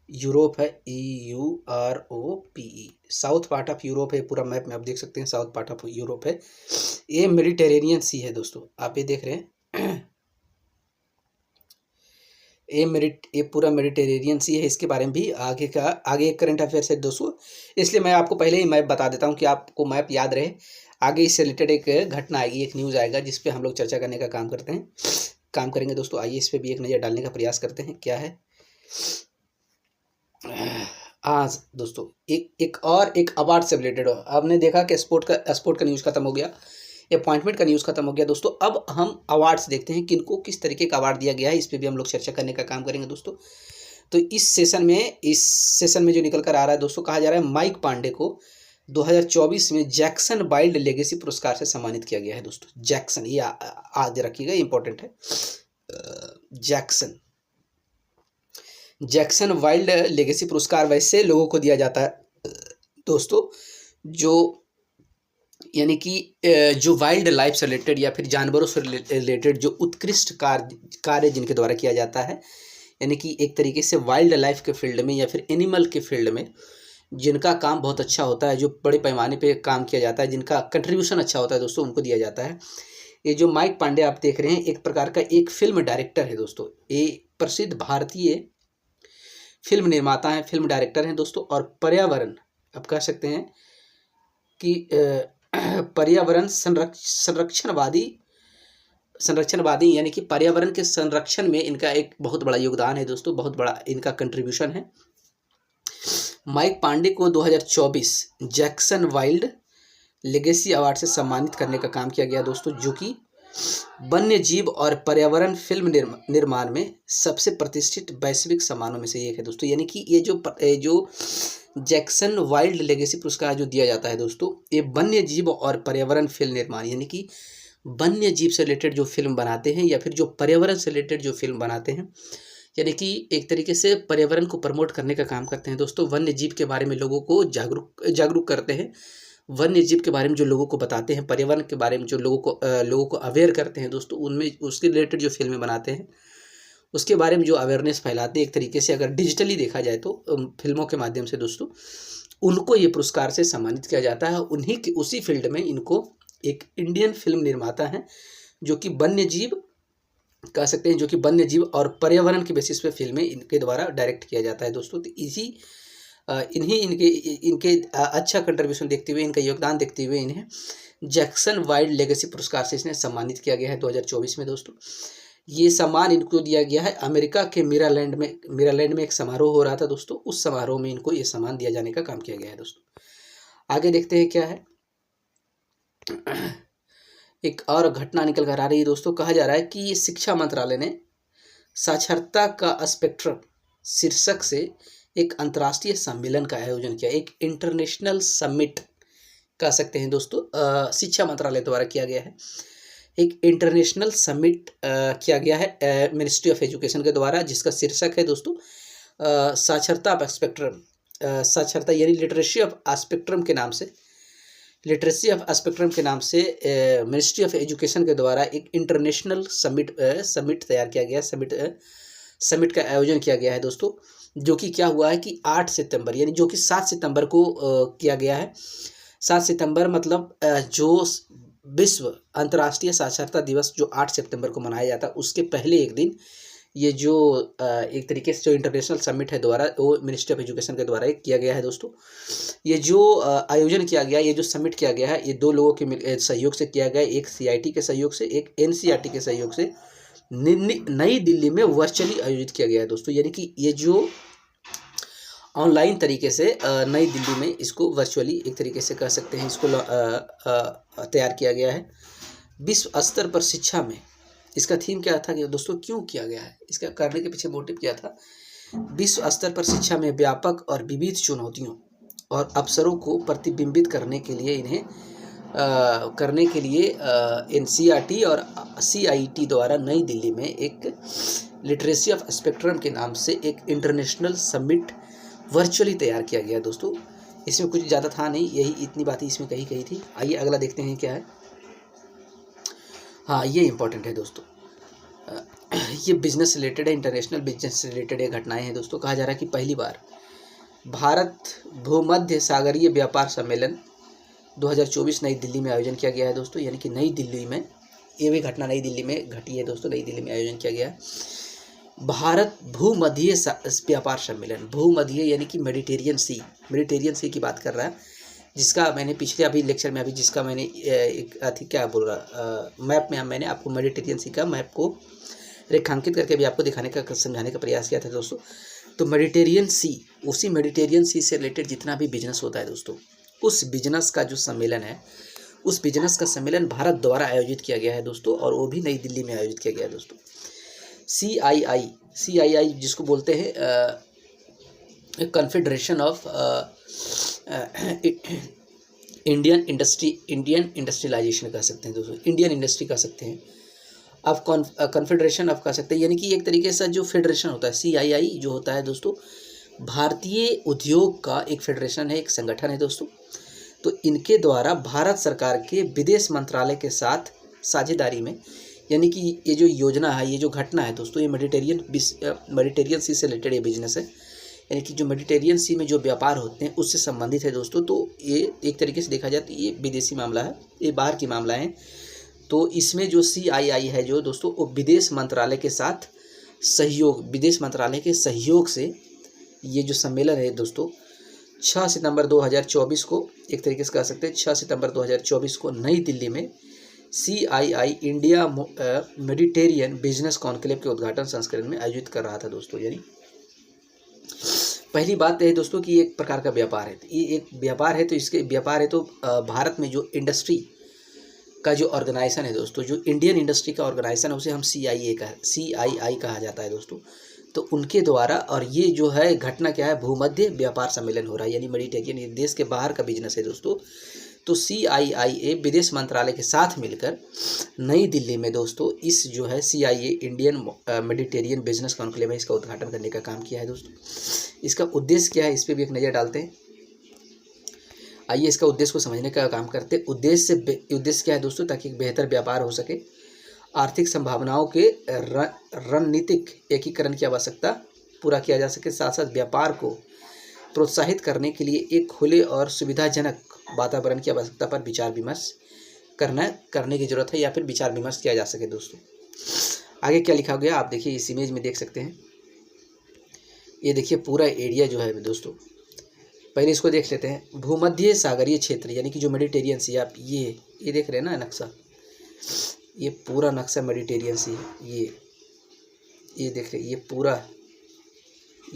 यूरोप है, EUROPE, south part of Europe है। पूरा मैप में आप देख सकते हैं, साउथ पार्ट ऑफ यूरोप है। ये मेडिटेरेनियन सी है दोस्तों, आप ये देख रहे हैं। ये पूरा मेडिटेरेनियन सी है। इसके बारे में भी आगे करंट अफेयर्स है दोस्तों, इसलिए मैं आपको पहले ही मैप बता देता हूँ कि आपको मैप याद रहे। आगे इससे रिलेटेड एक घटना आएगी, एक न्यूज़ आएगा, जिस पे हम लोग चर्चा करने का काम करेंगे दोस्तों। आइए इस पे भी एक नज़र डालने का प्रयास करते हैं, क्या है। आज दोस्तों एक अवार्ड से रिलेटेड हो। आपने देखा कि स्पोर्ट का न्यूज़ खत्म हो गया, अपॉइंटमेंट का न्यूज़ खत्म हो गया दोस्तों। अब हम अवार्ड्स देखते हैं, किनको किस तरीके का अवार्ड दिया गया है, इस पर भी हम लोग चर्चा करने का काम करेंगे दोस्तों। तो इस सेशन में जो निकल कर आ रहा है दोस्तों, कहा जा रहा है माइक पांडे को 2024 में जैक्सन वाइल्ड लेगेसी पुरस्कार से सम्मानित किया गया है दोस्तों। जैक्सन, ये आगे रखिएगा, इंपॉर्टेंट है। जैक्सन वाइल्ड लेगेसी पुरस्कार वैसे लोगों को दिया जाता है दोस्तों, जो यानी कि जो वाइल्ड लाइफ से रिलेटेड या फिर जानवरों से रिलेटेड जो उत्कृष्ट कार्य जिनके द्वारा किया जाता है, यानी कि एक तरीके से वाइल्ड लाइफ के फील्ड में या फिर एनिमल के फील्ड में जिनका काम बहुत अच्छा होता है, जो बड़े पैमाने पे काम किया जाता है, जिनका कंट्रीब्यूशन अच्छा होता है दोस्तों, उनको दिया जाता है। ये जो माइक पांडे आप देख रहे हैं, एक प्रकार का एक फिल्म डायरेक्टर है दोस्तों। ये प्रसिद्ध भारतीय फिल्म निर्माता हैं, फिल्म डायरेक्टर हैं दोस्तों, और पर्यावरण, आप कह सकते हैं कि पर्यावरण संरक्षणवादी यानी कि पर्यावरण के संरक्षण में इनका एक बहुत बड़ा योगदान है दोस्तों, बहुत बड़ा इनका कंट्रीब्यूशन है। माइक पांडे को 2024 जैक्सन वाइल्ड लेगेसी अवार्ड से सम्मानित करने का काम किया गया दोस्तों, जो कि वन्य जीव और पर्यावरण फिल्म निर्माण में सबसे प्रतिष्ठित वैश्विक सम्मानों में से एक है दोस्तों। यानी कि ये जो जैक्सन वाइल्ड लेगेसी पुरस्कार जो दिया जाता है दोस्तों, ये वन्य जीव और पर्यावरण फिल्म निर्माण, यानी कि वन्य जीव से रिलेटेड जो फिल्म बनाते हैं या फिर जो पर्यावरण से रिलेटेड जो फिल्म बनाते हैं, यानी कि एक तरीके से पर्यावरण को प्रमोट करने का काम करते हैं दोस्तों। वन्य जीव के बारे में लोगों को जागरूक करते हैं, वन्य जीव के बारे में जो लोगों को बताते हैं, पर्यावरण के बारे में जो लोगों को अवेयर करते हैं दोस्तों, उनमें उसके रिलेटेड जो फिल्में बनाते हैं, उसके बारे में जो अवेयरनेस फैलाते हैं, एक तरीके से अगर डिजिटली देखा जाए तो फिल्मों के माध्यम से दोस्तों, उनको ये पुरस्कार से सम्मानित किया जाता है। उसी फील्ड में इनको एक इंडियन फिल्म निर्माता है जो कि वन्य जीव कह सकते हैं, जो कि वन्य जीव और पर्यावरण के बेसिस पे फिल्में इनके द्वारा डायरेक्ट किया जाता है दोस्तों। तो इनके अच्छा कंट्रीब्यूशन देखते हुए, इनका योगदान देखते हुए इन्हें जैक्सन वाइल्ड लेगेसी पुरस्कार से इसने सम्मानित किया गया है 2024 में दोस्तों। ये सम्मान इनको दिया गया है अमेरिका के मिरालैंड में एक समारोह हो रहा था दोस्तों, उस समारोह में इनको ये सम्मान दिया जाने का काम किया गया है दोस्तों। आगे देखते हैं क्या है। एक और घटना निकल कर आ रही है दोस्तों, कहा जा रहा है कि शिक्षा मंत्रालय ने साक्षरता का स्पेक्ट्रम शीर्षक से एक अंतर्राष्ट्रीय सम्मेलन का आयोजन किया, एक इंटरनेशनल समिट कह सकते हैं दोस्तों शिक्षा मंत्रालय द्वारा किया गया है। एक इंटरनेशनल समिट किया गया है मिनिस्ट्री ऑफ एजुकेशन के द्वारा, जिसका शीर्षक है दोस्तों साक्षरता ऑफ स्पेक्ट्रम, साक्षरता यानी लिटरेसी ऑफ स्पेक्ट्रम के नाम से, लिटरेसी ऑफ स्पेक्ट्रम के नाम से मिनिस्ट्री ऑफ एजुकेशन के द्वारा एक इंटरनेशनल समिट तैयार किया गया, समिट का आयोजन किया गया है दोस्तों, जो कि क्या हुआ है कि 8 सितंबर यानी जो कि 7 सितंबर को किया गया है। 7 सितंबर मतलब जो विश्व अंतर्राष्ट्रीय साक्षरता दिवस जो 8 सितंबर को मनाया जाता है, उसके पहले एक दिन ये जो एक तरीके से जो इंटरनेशनल समिट है द्वारा वो मिनिस्ट्री ऑफ एजुकेशन के द्वारा किया गया है दोस्तों। ये जो आयोजन किया गया, ये जो समिट किया गया है, ये 2 लोगों के सहयोग से किया गया, एक CIT के सहयोग से, एक NCERT के सहयोग से नई दिल्ली में वर्चुअली आयोजित किया गया है दोस्तों। यानी कि ये जो ऑनलाइन तरीके से नई दिल्ली में इसको वर्चुअली एक तरीके से कह सकते हैं इसको तैयार किया गया है। विश्व स्तर पर शिक्षा में इसका थीम क्या था कि दोस्तों क्यों किया गया है, इसका करने के पीछे मोटिव क्या था। विश्व स्तर पर शिक्षा में व्यापक और विविध चुनौतियों और अवसरों को प्रतिबिंबित करने के लिए NCERT और CIT द्वारा नई दिल्ली में एक लिटरेसी ऑफ स्पेक्ट्रम के नाम से एक इंटरनेशनल समिट वर्चुअली तैयार किया गया दोस्तों। इसमें कुछ ज़्यादा था नहीं, यही इतनी बातें इसमें कही थी। आइए अगला देखते हैं क्या है। हाँ, ये इम्पोर्टेंट है दोस्तों, ये बिजनेस रिलेटेड है, इंटरनेशनल बिजनेस से रिलेटेड ये घटनाएं हैं दोस्तों। कहा जा रहा है कि पहली बार भारत भूमध्य सागरीय व्यापार सम्मेलन 2024 नई दिल्ली में आयोजन किया गया है दोस्तों। यानी कि नई दिल्ली में ये भी घटना नई दिल्ली में घटी है दोस्तों, नई दिल्ली में आयोजन किया गया है भारत भूमध्य व्यापार सम्मेलन। भूमध्य यानी कि मेडिटेरियन सी की बात कर रहा है, जिसका मैंने पिछले अभी लेक्चर में जिसका मैंने एक क्या बोल रहा मैप में मैंने आपको मेडिटेरियन सी का मैप को रेखांकित करके भी आपको दिखाने का समझाने का प्रयास किया था दोस्तों। तो मेडिटेरियन सी, उसी मेडिटेरियन सी से रिलेटेड जितना भी बिजनेस होता है दोस्तों, उस बिजनेस का जो सम्मेलन है, उस बिजनेस का सम्मेलन भारत द्वारा आयोजित किया गया है दोस्तों, और वो भी नई दिल्ली में आयोजित किया गया है दोस्तों। CII जिसको बोलते हैं कॉन्फेडरेशन ऑफ इंडियन इंडस्ट्रियलाइजेशन कह सकते हैं दोस्तों, इंडियन इंडस्ट्री कह सकते हैं, अब कॉन्फेडरेशन ऑफ कह सकते हैं। यानी कि एक तरीके से जो फेडरेशन होता है CII जो होता है दोस्तों, भारतीय उद्योग का एक फेडरेशन है, एक संगठन है दोस्तों। तो इनके द्वारा भारत सरकार के विदेश मंत्रालय के साथ साझेदारी में, यानी कि ये जो योजना है, ये जो घटना है दोस्तों, ये मेडिटेरियन सी से रिलेटेड ये बिजनेस है। यानी कि जो मेडिटेरियन सी में जो व्यापार होते हैं उससे संबंधित है दोस्तों। तो ये एक तरीके से देखा जाए तो ये विदेशी मामला है, ये बाहर की मामला है। तो इसमें जो CII है जो दोस्तों, वो विदेश मंत्रालय के साथ विदेश मंत्रालय के सहयोग से ये जो सम्मेलन है दोस्तों 6 सितंबर 2024 को एक तरीके से कह सकते हैं 6 सितंबर 2024 को नई दिल्ली में CII India Mediterranean business conclave के उद्घाटन संस्करण में आयोजित कर रहा था दोस्तों। यानी पहली बात है दोस्तों कि एक प्रकार का व्यापार है, ये एक व्यापार है। तो इसके व्यापार है तो भारत में जो इंडस्ट्री का जो ऑर्गेनाइजेशन है दोस्तों, जो इंडियन इंडस्ट्री का ऑर्गेनाइजेशन है, उसे हम CII कहा जाता है दोस्तों। तो उनके द्वारा, और ये जो है घटना क्या है, भूमध्य व्यापार सम्मेलन हो रहा है, यानी मेडिटेरियन, ये देश के बाहर का बिजनेस है दोस्तों। तो CII विदेश मंत्रालय के साथ मिलकर नई दिल्ली में दोस्तों इस जो है CII Indian Mediterranean business conclave है, इसका उद्घाटन करने का काम किया है दोस्तों। इसका उद्देश्य क्या है, इस पर भी एक नज़र डालते हैं। आइए इसका उद्देश्य को समझने का काम करते हैं। उद्देश्य क्या है दोस्तों, ताकि एक बेहतर व्यापार हो सके, आर्थिक संभावनाओं के रणनीतिक एकीकरण की आवश्यकता पूरा किया जा सके, साथ साथ व्यापार को प्रोत्साहित करने के लिए एक खुले और सुविधाजनक वातावरण की आवश्यकता पर विचार विमर्श करने की जरूरत है, या फिर विचार विमर्श किया जा सके दोस्तों। आगे क्या लिखा गया आप देखिए, इस इमेज में देख सकते हैं। ये देखिए पूरा एरिया जो है दोस्तों, पहले इसको देख लेते हैं। भूमध्य सागरीय क्षेत्र यानी कि जो मेडिटेरियन सी, आप ये देख रहे हैं ना नक्शा, ये पूरा नक्शा मेडिटेरियन सी है। ये देख रहे हैं, ये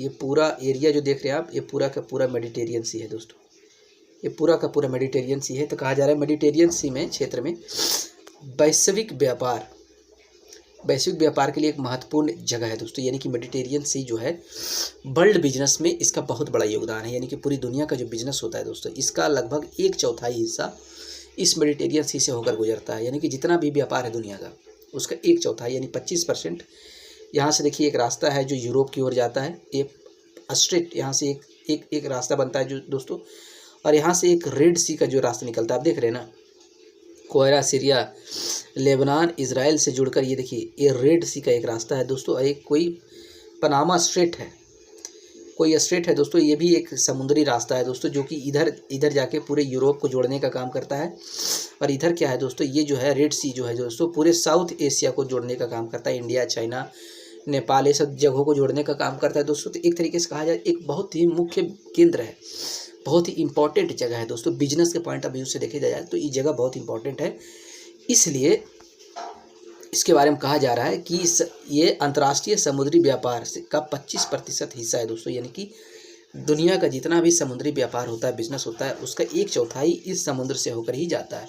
पूरा एरिया जो देख रहे हैं आप, ये पूरा का पूरा मेडिटेरियन सी है दोस्तों, ये पूरा का पूरा मेडिटेरियन सी है। तो कहा जा रहा है मेडिटेरियन सी में क्षेत्र में वैश्विक व्यापार वैश्विक व्यापार के लिए एक महत्वपूर्ण जगह है दोस्तों, यानी कि मेडिटेरियन सी जो है वर्ल्ड बिजनेस में इसका बहुत बड़ा योगदान है। यानी कि पूरी दुनिया का जो बिजनेस होता है दोस्तों, इसका लगभग 1/4 हिस्सा इस मेडिटेरियन सी से होकर गुजरता है। यानी कि जितना भी व्यापार है दुनिया का, उसका 1/4 यानी 25% यहाँ से देखिए एक रास्ता है जो यूरोप की ओर जाता है, एक स्ट्रेट यहाँ से एक रास्ता बनता है जो दोस्तों, और यहाँ से एक रेड सी का जो रास्ता निकलता है, आप देख रहे हैं ना, कोयरा, सीरिया, लेबनान, इजराइल से जुड़कर ये देखिए ये रेड सी का एक रास्ता है दोस्तों। एक कोई पनामा स्ट्रेट है, कोई स्ट्रेट है दोस्तों, ये भी एक समुद्री रास्ता है दोस्तों, जो कि इधर जाके पूरे यूरोप को जोड़ने का काम करता है। और इधर क्या है दोस्तों, ये जो है रेड सी जो है दोस्तों पूरे साउथ एशिया को जोड़ने का काम करता है, इंडिया, चाइना, नेपाल, ये सब जगहों को जोड़ने का काम करता है दोस्तों। तो एक तरीके से कहा जाए एक बहुत ही मुख्य केंद्र है, बहुत ही इंपॉर्टेंट जगह है दोस्तों। बिजनेस के पॉइंट ऑफ व्यू से देखे जाए तो ये जगह बहुत इंपॉर्टेंट है, इसलिए इसके बारे में कहा जा रहा है कि ये अंतर्राष्ट्रीय समुद्री व्यापार का 25% हिस्सा है दोस्तों। यानी कि दुनिया का जितना भी समुद्री व्यापार होता है, बिजनेस होता है, उसका 1/4 इस समुद्र से होकर ही जाता है।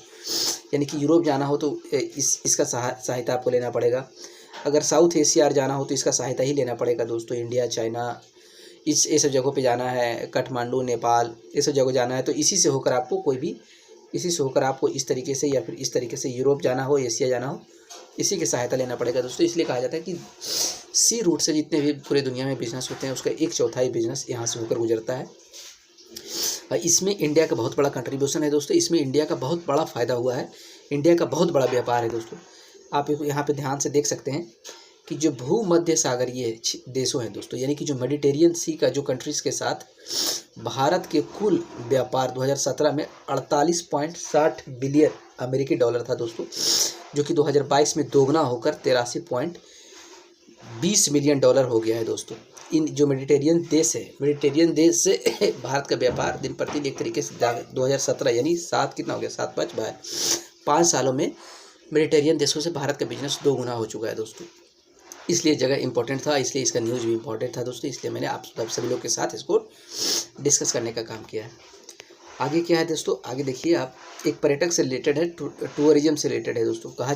यानी कि यूरोप जाना हो तो इसका सहायता आपको लेना पड़ेगा, अगर साउथ एशिया जाना हो तो इसका सहायता ही लेना पड़ेगा दोस्तों। इंडिया, चाइना, ये सब जगहों पे जाना है, काठमांडू, नेपाल, ये सब जगह जाना है, तो इसी से होकर आपको इस तरीके से या फिर इस तरीके से यूरोप जाना हो, एशिया जाना हो, इसी की सहायता लेना पड़ेगा दोस्तों। इसलिए कहा जाता है कि सी रूट से जितने भी पूरे दुनिया में बिजनेस होते हैं, उसका 1/4 बिजनेस यहाँ से होकर गुजरता है। इसमें इंडिया का बहुत बड़ा कंट्रीब्यूशन है दोस्तों, इसमें इंडिया का बहुत बड़ा फ़ायदा हुआ है, इंडिया का बहुत बड़ा व्यापार है दोस्तों। आप यहाँ पे ध्यान से देख सकते हैं कि जो भूमध्य सागरीय देशों हैं दोस्तों, यानी कि जो मेडिटेरियन सी का जो कंट्रीज़ के साथ भारत के कुल व्यापार 2017 में 48.60 बिलियन अमेरिकी डॉलर था दोस्तों, जो कि 2022 में दोगुना होकर 83.20 मिलियन डॉलर हो गया है दोस्तों। इन जो मेडिटेरियन देश से भारत का व्यापार दिन प्रतिदिन एक तरीके से 2017 यानी 7 कितना हो गया 5 सालों में मेडिटेरियन देशों से भारत का बिजनेस 2 गुना हो चुका है दोस्तों। इसलिए जगह इंपॉर्टेंट था, इसलिए इसका न्यूज़ भी इंपॉर्टेंट था दोस्तों, इसलिए मैंने आप सभी लोग के साथ इसको डिस्कस करने का काम किया है। आगे क्या है दोस्तों, आगे देखिए आप, एक पर्यटक से रिलेटेड है, टूरिज्म से रिलेटेड है दोस्तों। कहा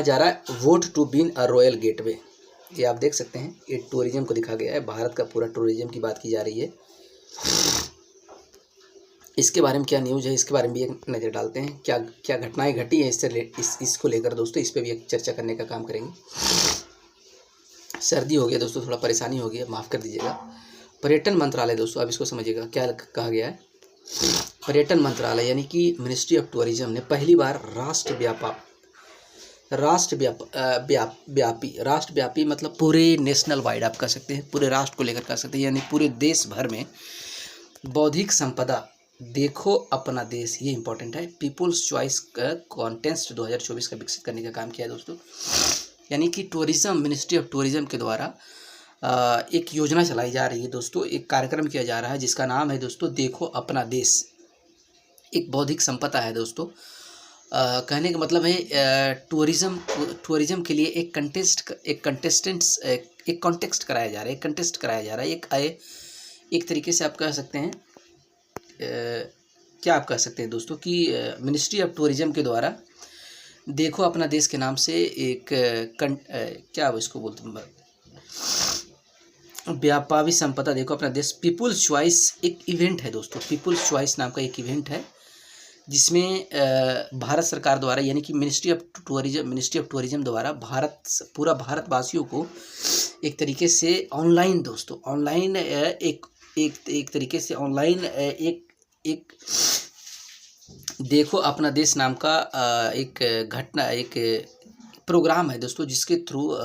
जा रहा है vote to been a royal gateway, ये आप देख सकते हैं, ये टूरिज्म को दिखा गया है, भारत का पूरा टूरिज्म की बात की जा रही है। इसके बारे में क्या न्यूज़ है, इसके बारे में भी एक नज़र डालते हैं, क्या घटनाएं घटी हैं इसको लेकर दोस्तों, इस पर भी एक चर्चा करने का काम करेंगे। सर्दी हो गया दोस्तों, थोड़ा परेशानी हो गई, माफ़ कर दीजिएगा। पर्यटन मंत्रालय दोस्तों, अब इसको समझिएगा क्या कहा गया है। पर्यटन मंत्रालय यानी कि मिनिस्ट्री ऑफ टूरिज्म ने पहली बार राष्ट्रव्यापी मतलब पूरे नेशनल वाइड आप कह सकते हैं, पूरे राष्ट्र को लेकर कह सकते हैं, यानी पूरे देश भर में बौद्धिक संपदा देखो अपना देश, ये इंपॉर्टेंट है, पीपुल्स चॉइस कॉन्टेस्ट 2024 का विकसित करने का काम किया है दोस्तों। यानी कि टूरिज्म, मिनिस्ट्री ऑफ टूरिज्म के द्वारा एक योजना चलाई जा रही है दोस्तों, एक कार्यक्रम किया जा रहा है जिसका नाम है दोस्तों देखो अपना देश। एक बौद्धिक संपदा है दोस्तों, कहने का मतलब है टूरिज्म के लिए एक कॉन्टेस्ट कराया जा रहा है, एक तरीके से आप कह सकते हैं, क्या आप कह सकते हैं दोस्तों कि मिनिस्ट्री ऑफ टूरिज्म के द्वारा देखो अपना देश के नाम से एक क्या इसको बोलते हैं, व्यापारी संपदा देखो अपना देश, पीपुल्स चॉइस एक इवेंट है दोस्तों, पीपुल्स चॉइस नाम का एक इवेंट है, जिसमें भारत सरकार द्वारा यानी कि मिनिस्ट्री ऑफ टूरिज्म द्वारा पूरा भारतवासियों को एक तरीके से ऑनलाइन दोस्तों, ऑनलाइन एक तरीके से ऑनलाइन एक देखो अपना देश नाम का एक प्रोग्राम है दोस्तों, जिसके थ्रू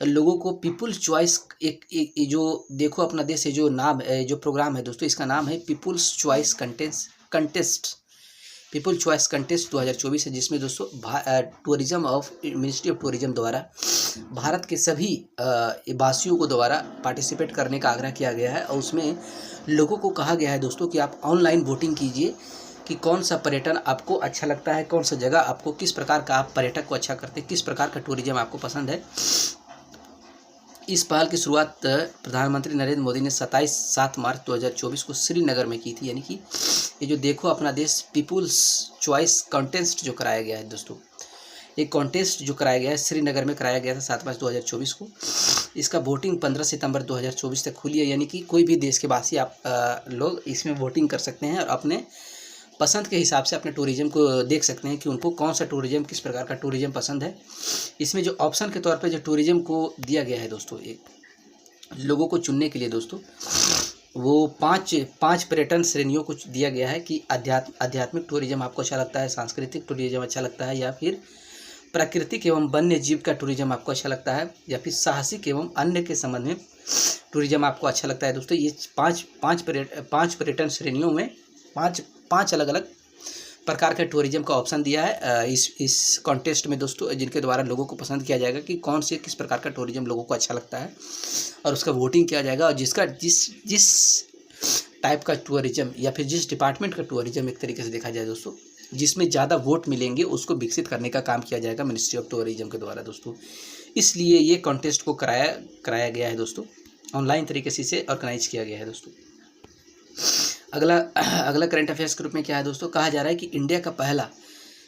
लोगों को पीपुल्स चॉइस एक जो देखो अपना देश है, जो प्रोग्राम है दोस्तों, इसका नाम है पीपुल्स चॉइस कंटेस्ट 2024 है, जिसमें दोस्तों मिनिस्ट्री ऑफ टूरिज्म द्वारा भारत के सभी वासियों को द्वारा पार्टिसिपेट करने का आग्रह किया गया है, और उसमें लोगों को कहा गया है दोस्तों कि आप ऑनलाइन वोटिंग कीजिए कि कौन सा पर्यटन आपको अच्छा लगता है, कौन सा जगह आपको, किस प्रकार का आप पर्यटक को अच्छा करते हैं, किस प्रकार का टूरिज्म आपको पसंद है। इस पहल की शुरुआत प्रधानमंत्री नरेंद्र मोदी ने 7 मार्च 2024 को श्रीनगर में की थी। यानी कि ये जो देखो अपना देश पीपुल्स चॉइस कंटेस्ट जो कराया गया है दोस्तों, एक कॉन्टेस्ट जो कराया गया है श्रीनगर में कराया गया था 7/5/2024 को। इसका वोटिंग 15 सितंबर 2024 तक खुली है, यानी कि कोई भी देश के वासी आप लोग इसमें वोटिंग कर सकते हैं और अपने पसंद के हिसाब से अपने टूरिज्म को देख सकते हैं कि उनको कौन सा टूरिज्म, किस प्रकार का टूरिज्म पसंद है। इसमें जो ऑप्शन के तौर पे जो टूरिज्म को दिया गया है दोस्तों, एक लोगों को चुनने के लिए दोस्तों, वो पाँच पर्यटन श्रेणियों को दिया गया है कि आध्यात्मिक टूरिज्म आपको अच्छा लगता है, सांस्कृतिक टूरिज्म अच्छा लगता है, या फिर प्राकृतिक एवं वन्य जीव का टूरिज्म आपको अच्छा लगता है, या फिर साहसिक एवं अन्य के संबंध में टूरिज्म आपको अच्छा लगता है। दोस्तों ये पाँच पर्यटन श्रेणियों में पाँच अलग अलग प्रकार के टूरिज्म का ऑप्शन दिया है इस कॉन्टेस्ट में दोस्तों, जिनके द्वारा लोगों को पसंद किया जाएगा कि कौन से किस प्रकार का टूरिज्म लोगों को अच्छा लगता है, और उसका वोटिंग किया जाएगा। और जिसका जिस टाइप का टूरिज्म या फिर जिस डिपार्टमेंट का टूरिज्म एक तरीके से देखा जाए दोस्तों, जिसमें ज़्यादा वोट मिलेंगे उसको विकसित करने का काम किया जाएगा मिनिस्ट्री ऑफ टूरिज्म के द्वारा दोस्तों। इसलिए ये कॉन्टेस्ट को कराया गया है दोस्तों, ऑनलाइन तरीके से इसे ऑर्गेनाइज किया गया है दोस्तों। अगला करंट अफेयर्स के रूप में क्या है दोस्तों, कहा जा रहा है कि इंडिया का पहला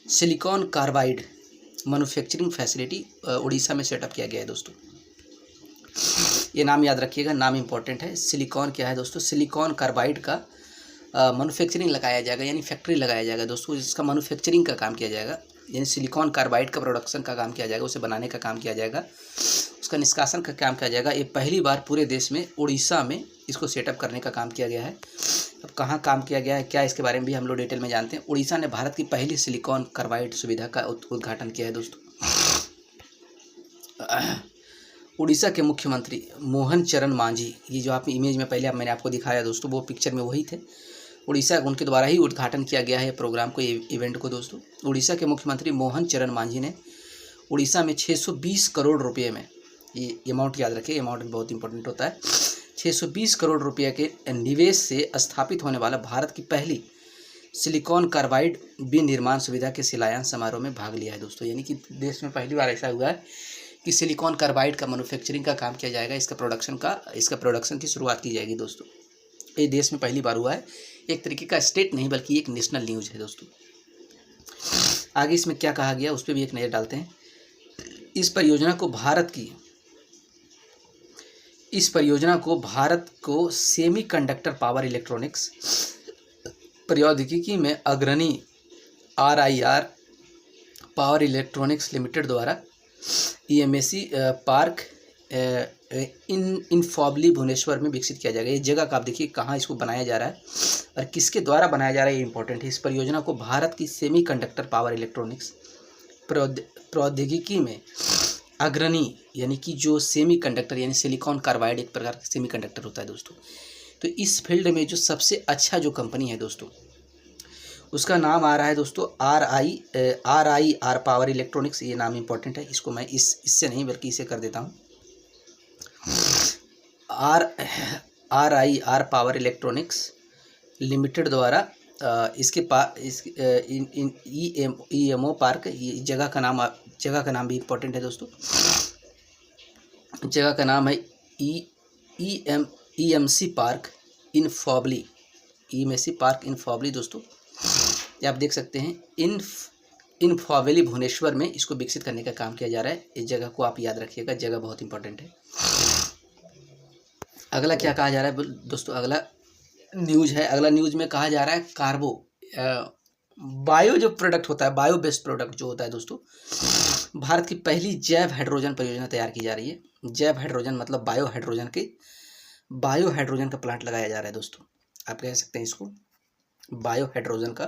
silicon carbide manufacturing facility Orissa में सेटअप किया गया है दोस्तों। ये नाम याद रखिएगा, नाम इंपॉर्टेंट है। सिलिकॉन क्या है दोस्तों, सिलिकॉन कार्बाइड का मैन्युफैक्चरिंग लगाया जाएगा, यानी फैक्ट्री लगाया जाएगा दोस्तों, जिसका मैन्युफैक्चरिंग का काम किया जाएगा, यानी सिलिकॉन कार्बाइड का प्रोडक्शन का काम किया जाएगा, उसे बनाने का काम किया जाएगा, उसका निष्कासन का काम किया जाएगा। ये पहली बार पूरे देश में उड़ीसा में इसको सेटअप करने का काम किया गया है। अब कहाँ काम किया गया है, क्या इसके बारे में भी हम लोग डिटेल में जानते हैं। उड़ीसा ने भारत की पहली सिलिकॉन कार्बाइड सुविधा का उद्घाटन किया है दोस्तों। उड़ीसा के मुख्यमंत्री मोहन चरण मांझी, ये जो आप इमेज में पहले मैंने आपको दिखाया दोस्तों, वो पिक्चर में वही थे। उड़ीसा उनके द्वारा ही उद्घाटन किया गया है प्रोग्राम को, इवेंट को दोस्तों। उड़ीसा के मुख्यमंत्री मोहन चरण मांझी ने उड़ीसा में 620 करोड़ रुपये में, ये अमाउंट याद रखिए, अमाउंट बहुत इंपॉर्टेंट होता है, 620 करोड़ रुपये के निवेश से स्थापित होने वाला भारत की पहली सिलिकॉन कार्बाइड विनिर्माण सुविधा के शिलान्यास समारोह में भाग लिया है दोस्तों। यानी कि देश में पहली बार ऐसा हुआ है कि सिलिकॉन कार्बाइड का मैन्युफैक्चरिंग का काम किया जाएगा, इसका प्रोडक्शन की शुरुआत की जाएगी दोस्तों। ये देश में पहली बार हुआ है, एक तरीके का स्टेट नहीं बल्कि एक नेशनल न्यूज़ है दोस्तों। आगे इसमें क्या कहा गया उस पर भी एक नज़र डालते हैं। इस परियोजना को भारत को सेमीकंडक्टर पावर इलेक्ट्रॉनिक्स प्रौद्योगिकी में अग्रणी RIR पावर इलेक्ट्रॉनिक्स लिमिटेड द्वारा EMAC पार्क इनफॉबली भुवनेश्वर में विकसित किया जाएगा। ये जगह का आप देखिए कहाँ इसको बनाया जा रहा है और किसके द्वारा बनाया जा रहा है, ये इंपॉर्टेंट है। इस परियोजना को भारत की सेमीकंडक्टर पावर इलेक्ट्रॉनिक्स प्रौद्योगिकी में अग्रणी, यानी कि जो सेमीकंडक्टर यानी सिलिकॉन कार्बाइड एक प्रकार का सेमीकंडक्टर होता है दोस्तों, तो इस फील्ड में जो सबसे अच्छा जो कंपनी है दोस्तों, उसका नाम आ रहा है दोस्तों RIR पावर इलेक्ट्रॉनिक्स। ये नाम इंपॉर्टेंट है, इसको मैं इससे नहीं बल्कि इसे कर देता हूँ। RIR पावर इलेक्ट्रॉनिक्स लिमिटेड द्वारा इसके EMO पार्क, ये जगह का नाम भी इम्पोर्टेंट है दोस्तों। जगह का नाम है EMC पार्क इनफॉबली, EMC पार्क इनफॉबली दोस्तों। ये आप देख सकते हैं, इनफॉबली भुवनेश्वर में इसको विकसित करने का काम किया जा रहा है। इस जगह को आप याद रखिएगा, जगह बहुत इंपॉर्टेंट है। अगला क्या कहा जा रहा है दोस्तों, अगला न्यूज़ में कहा जा रहा है बायो जो प्रोडक्ट होता है, बायो बेस्ड प्रोडक्ट जो होता है दोस्तों, भारत की पहली जैव हाइड्रोजन परियोजना तैयार की जा रही है। जैव हाइड्रोजन मतलब बायो हाइड्रोजन का प्लांट लगाया जा रहा है दोस्तों। आप कह सकते हैं इसको बायो हाइड्रोजन का